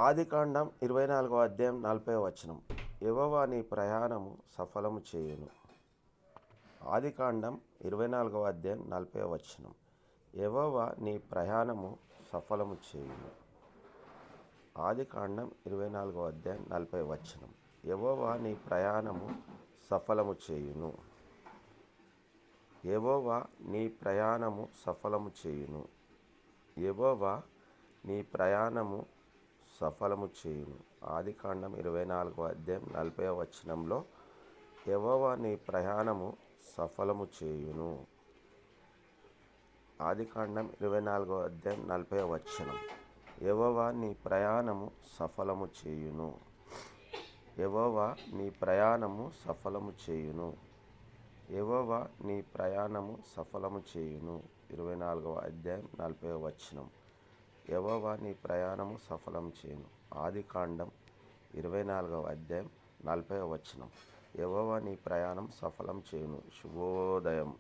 ఆదికాండం 24వ అధ్యాయం 40వ వచనం. యెహోవా నీ ప్రయాణము సఫలము చేయును. ఆదికాండం 24వ అధ్యాయం 40వ వచనం. యెహోవా నీ ప్రయాణము సఫలము చేయును. ఆదికాండం 24వ అధ్యాయం 40వ వచనం. యెహోవా నీ ప్రయాణము సఫలము చేయును. యెహోవా నీ ప్రయాణము సఫలము చేయును. యెహోవా నీ ప్రయాణము సఫలము చేయును. ఆదికాండం 24వ అధ్యాయం 40వ వచనంలో యెహోవా నీ ప్రయాణము సఫలము చేయును. ఆదికాండం 24వ అధ్యాయం 40వ వచనం. యెహోవా నీ ప్రయాణము సఫలము చేయును. యెహోవా నీ ప్రయాణము సఫలము చేయును. యెహోవా నీ ప్రయాణము సఫలము చేయును. 24వ అధ్యాయం 40వ వచనం. యెహోవా నీ ప్రయాణము సఫలం చేయును. ఆదికాండం 24వ అధ్యాయం 40వ వచనం. యెహోవా నీ ప్రయాణం సఫలం చేయును. శుభోదయం.